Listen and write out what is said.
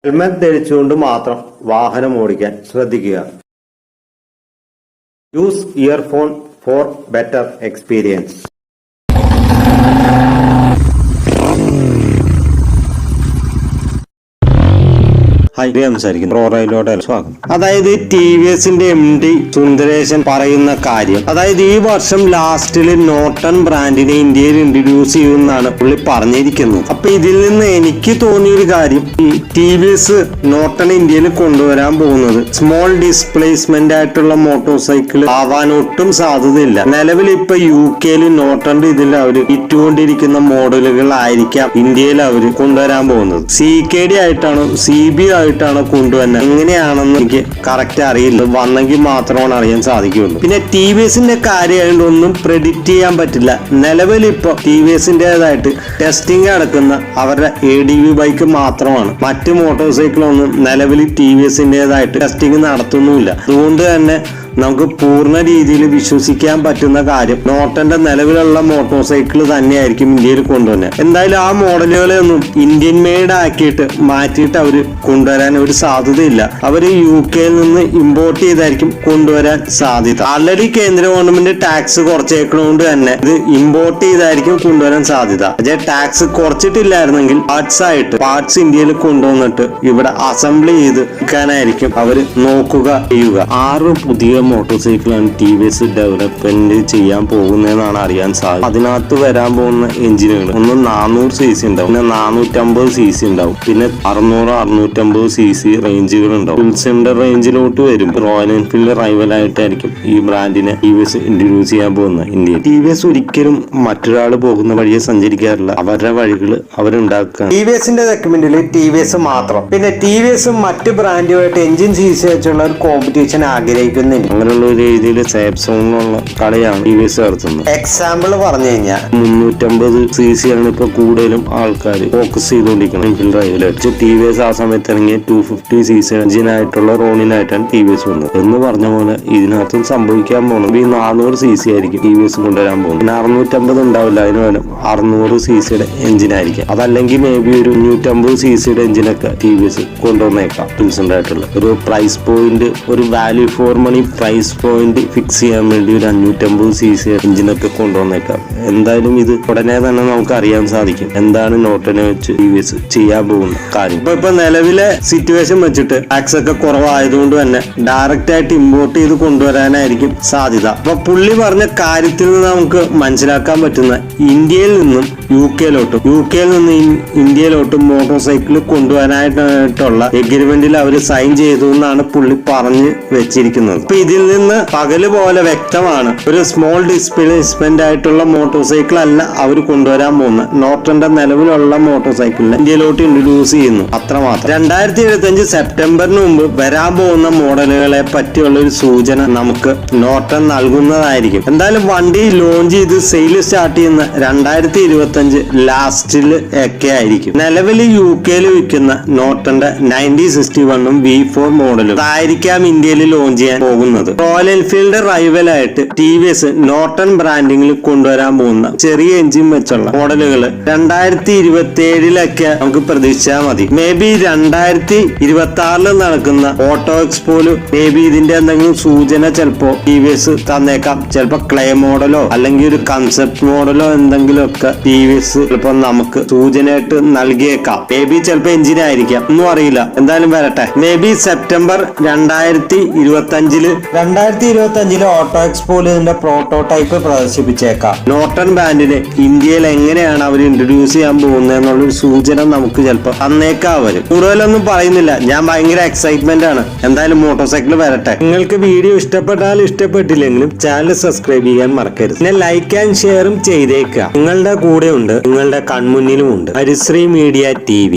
Helmet ധരിച്ചുകൊണ്ട് മാത്രം വാഹനം ഓടിക്കാൻ ശ്രദ്ധിക്കുക. Use earphone four better experience. സ്വാഗതം. അതായത് TVSന്റെ MD സുന്ദരേശൻ പറയുന്ന കാര്യം, അതായത് ഈ വർഷം ലാസ്റ്റിൽ നോർട്ടൺ ബ്രാൻഡിനെ ഇന്ത്യയിൽ ഇൻട്രൊഡ്യൂസ് ചെയ്യുമെന്നാണ് പുള്ളി പറഞ്ഞിരിക്കുന്നത്. അപ്പൊ ഇതിൽ നിന്ന് എനിക്ക് തോന്നിയൊരു കാര്യം, ഈ TVS നോർട്ടൺ ഇന്ത്യയിൽ കൊണ്ടുവരാൻ പോകുന്നത് സ്മോൾ ഡിസ്പ്ലേസ്മെന്റ് ആയിട്ടുള്ള മോട്ടോർ സൈക്കിൾ ആവാൻ ഒട്ടും സാധ്യതയില്ല. നിലവിൽ ഇപ്പൊ UK നോർട്ടൺ ഇതിൽ അവര് ഇട്ടുകൊണ്ടിരിക്കുന്ന മോഡലുകളായിരിക്കാം ഇന്ത്യയിൽ അവര് കൊണ്ടുവരാൻ പോകുന്നത്. CKD ആയിട്ടാണോ CB ആയിട്ടാണോ കൊണ്ടുവന്നത് എങ്ങനെയാണെന്ന് എനിക്ക് കറക്റ്റ് അറിയില്ല. വന്നെങ്കിൽ മാത്രമാണ് അറിയാൻ സാധിക്കുകയുള്ളൂ. പിന്നെ TVSന്റെ കാര്യമായതുകൊണ്ട് ഒന്നും പ്രെഡിക്റ്റ് ചെയ്യാൻ പറ്റില്ല. നിലവിൽ ഇപ്പൊ TVSന്റേതായിട്ട് ടെസ്റ്റിംഗ് നടക്കുന്ന അവരുടെ ADV ബൈക്ക് മാത്രമാണ്. മറ്റ് മോട്ടോർ സൈക്കിളൊന്നും നിലവിൽ TVSന്റേതായിട്ട് ടെസ്റ്റിംഗ് നടത്തുന്നുമില്ല. അതുകൊണ്ട് തന്നെ നമുക്ക് പൂർണ്ണ രീതിയിൽ വിശ്വസിക്കാൻ പറ്റുന്ന കാര്യം നോർട്ടന്റെ നിലവിലുള്ള മോട്ടോർ സൈക്കിൾ തന്നെയായിരിക്കും ഇന്ത്യയിൽ കൊണ്ടുവന്നത്. എന്തായാലും ആ മോഡലുകളെ ഒന്നും ഇന്ത്യൻ മെയ്ഡ് ആക്കിയിട്ട് മാറ്റിയിട്ട് അവര് കൊണ്ടുവരാൻ ഒരു സാധ്യതയില്ല. അവര് UK നിന്ന് ഇമ്പോർട്ട് ചെയ്തായിരിക്കും കൊണ്ടുവരാൻ സാധ്യത. ആൾറെഡി കേന്ദ്ര ഗവൺമെന്റ് ടാക്സ് കുറച്ചേക്കുന്നതുകൊണ്ട് തന്നെ ഇത് ഇമ്പോർട്ട് ചെയ്തായിരിക്കും കൊണ്ടുവരാൻ സാധ്യത. പക്ഷേ ടാക്സ് കുറച്ചിട്ടില്ലായിരുന്നെങ്കിൽ പാർട്സ് ഇന്ത്യയിൽ കൊണ്ടുവന്നിട്ട് ഇവിടെ അസംബ്ലി ചെയ്ത് വിൽക്കാനായിരിക്കും അവര് നോക്കുക ചെയ്യുക. 6 പുതിയ മോട്ടോർ സൈക്കിളാണ് TVS ഡെവലപ്മെന്റ് ചെയ്യാൻ പോകുന്നതെന്നാണ് അറിയാൻ സാധിക്കും. അതിനകത്ത് വരാൻ പോകുന്ന എഞ്ചിനുകൾ ഒന്ന് 400 cc ഉണ്ടാവും, പിന്നെ 450 cc ഉണ്ടാവും, പിന്നെ 600-650 cc റേഞ്ചുകൾ ഉണ്ടാവും. ഫുൾ സെൻഡർ റേഞ്ചിലോട്ട് വരും. റോയൽ എൻഫീൽഡ് റൈവൽ ആയിട്ടായിരിക്കും ഈ ബ്രാൻഡിനെ TVS ഇൻട്രൊഡ്യൂസ് ചെയ്യാൻ പോകുന്നത് ഇന്ത്യയിൽ. TVS ഒരിക്കലും മറ്റൊരാൾ പോകുന്ന വഴിയെ സഞ്ചരിക്കാറില്ല. അവരുടെ വഴികൾ അവരുണ്ടാക്കുക. TVSന്റെ സെഗ്മെന്റിൽ TVS മാത്രം. പിന്നെ TVS മറ്റ് ബ്രാൻഡുമായിട്ട് എഞ്ചിൻ CC വെച്ചുള്ള ഒരു കോമ്പറ്റീഷൻ ആഗ്രഹിക്കുന്നില്ല. അങ്ങനെയുള്ള ഒരു രീതിയിൽ സേഫ് സോണിലുള്ള കളിയാണ് TVS നടത്തുന്നത്. എക്സാമ്പിൾ പറഞ്ഞു കഴിഞ്ഞാൽ 350 cc ആണ് ഇപ്പൊ കൂടുതലും ആൾക്കാർ ഫോക്കസ് ചെയ്തുകൊണ്ടിരിക്കുന്നത് എൻഫീൽഡ് റൈവലായിട്ട്. TVS ആ സമയത്ത് ഇറങ്ങിയ 250 cc എഞ്ചിനായിട്ടുള്ള റോണിനായിട്ടാണ് TVS വന്നത്. എന്ന് പറഞ്ഞ പോലെ ഇതിനകത്തും സംഭവിക്കാൻ പോകുന്നത് ഈ 400 cc ആയിരിക്കും TVS കൊണ്ടുവരാൻ പോകുന്നത്. പിന്നെ 650 ഉണ്ടാവില്ല, അതിന് പകരം 600 cc എഞ്ചിനായിരിക്കും. അതല്ലെങ്കിൽ മേ ബി ഒരു 550 cc എഞ്ചിനൊക്കെ TVS കൊണ്ടുവന്നേക്കാം. ഡീസന്റ് ആയിട്ടുള്ള ഒരു പ്രൈസ് പോയിന്റ്, ഒരു value for money price point fix ചെയ്യാൻ വേണ്ടി ഒരു 550 cc എഞ്ചിനൊക്കെ കൊണ്ടുവന്നേക്കാം. എന്തായാലും ഇത് ഉടനെ തന്നെ നമുക്ക് അറിയാൻ സാധിക്കും എന്താണ് നോർട്ടനെ വെച്ച് TVS ചെയ്യാൻ പോകുന്ന കാര്യം. ഇപ്പൊ നിലവിലെ സിറ്റുവേഷൻ വെച്ചിട്ട് ടാക്സ് ഒക്കെ കുറവായതുകൊണ്ട് തന്നെ ഡയറക്റ്റ് ആയിട്ട് ഇമ്പോർട്ട് ചെയ്ത് കൊണ്ടുവരാനായിരിക്കും സാധ്യത. അപ്പൊ പുള്ളി പറഞ്ഞ കാര്യത്തിൽ നിന്ന് നമുക്ക് മനസ്സിലാക്കാൻ പറ്റുന്ന ഇന്ത്യയിൽ നിന്നും UK നിന്ന് ഇന്ത്യയിലോട്ടും മോട്ടോർ സൈക്കിൾ കൊണ്ടുവരാനായിട്ടുള്ള എഗ്രിമെന്റിൽ അവർ സൈൻ ചെയ്തു എന്നാണ് പുള്ളി പറഞ്ഞു വെച്ചിരിക്കുന്നത്. ഇപ്പൊ ഇതിൽ നിന്ന് പകല് പോലെ വ്യക്തമാണ്, ഒരു സ്മോൾ ഡിസ്പ്ലേസ്മെന്റ് ആയിട്ടുള്ള മോട്ടോർ സൈക്കിൾ അല്ല അവർ കൊണ്ടുവരാൻ പോകുന്നത്. നോർട്ടന്റെ നിലവിലുള്ള മോട്ടോർ സൈക്കിളിനെ ഇന്ത്യയിലോട്ട് ഇൻട്രൊഡ്യൂസ് ചെയ്യുന്നു, അത്രമാത്രം. 2025 സെപ്റ്റംബറിന് മുമ്പ് വരാൻ പോകുന്ന മോഡലുകളെ പറ്റിയുള്ള ഒരു സൂചന നമുക്ക് നോർട്ടൺ നൽകുന്നതായിരിക്കും. എന്തായാലും വണ്ടി ലോഞ്ച് ചെയ്ത് സെയിൽ സ്റ്റാർട്ട് ചെയ്യുന്ന 2025 ലാസ്റ്റിൽ ഒക്കെ ആയിരിക്കും. നിലവിൽ UK വിൽക്കുന്ന നോർട്ടന്റെ 9061 V4 മോഡലും ആയിരിക്കാം ഇന്ത്യയിൽ ലോഞ്ച് ചെയ്യാൻ പോകുന്നത്. റോയൽ എൻഫീൽഡ് റൈവൽ ആയിട്ട് TVS നോർട്ടൺ ബ്രാൻഡിങ്ങിൽ കൊണ്ടുവരാൻ പോകുന്ന ചെറിയ എഞ്ചിൻ വെച്ചുള്ള മോഡലുകൾ 2027 നമുക്ക് പ്രതീക്ഷിച്ചാൽ മതി. മേ ബി 2026 നടക്കുന്ന ഓട്ടോ എക്സ്പോയില് മേ ബി ഇതിന്റെ എന്തെങ്കിലും സൂചന ചിലപ്പോ TVS തന്നേക്കാം. ചിലപ്പോ ക്ലേ മോഡലോ അല്ലെങ്കിൽ ഒരു കൺസെപ്റ്റ് മോഡലോ എന്തെങ്കിലും ഒക്കെ TVS ചിലപ്പോ നമുക്ക് സൂചനയായിട്ട് നൽകിയേക്കാം. മേ ബി ചിലപ്പോ എഞ്ചിനായിരിക്കാം, ഒന്നും അറിയില്ല. എന്തായാലും വരട്ടെ. മേ ബി സെപ്റ്റംബർ 2025 ഓട്ടോ എക്സ്പോയിൽ ഇതിന്റെ പ്രോട്ടോടൈപ്പ് പ്രദർശിപ്പിച്ചേക്കാം. നോർട്ടൺ ബ്രാൻഡിനെ ഇന്ത്യയിൽ എങ്ങനെയാണ് അവർ ഇൻട്രൊഡ്യൂസ് ചെയ്യാൻ പോകുന്നത് എന്നുള്ളൊരു സൂചന നമുക്ക് ചിലപ്പോൾ തന്നേക്കാം അവര്. കൂടുതലൊന്നും പറയുന്നില്ല, ഞാൻ ഭയങ്കര എക്സൈറ്റ്മെന്റ് ആണ്. എന്തായാലും മോട്ടോർ സൈക്കിൾ വരട്ടെ. നിങ്ങൾക്ക് വീഡിയോ ഇഷ്ടപ്പെട്ടാലും ഇഷ്ടപ്പെട്ടില്ലെങ്കിലും ചാനൽ സബ്സ്ക്രൈബ് ചെയ്യാൻ മറക്കരുത്. പിന്നെ ലൈക്ക് ആൻഡ് ഷെയറും ചെയ്തേക്കുക. നിങ്ങളുടെ കൂടെ ഉണ്ട്, നിങ്ങളുടെ കൺമുന്നിലും ഉണ്ട് ഹരിശ്രീ മീഡിയ TV.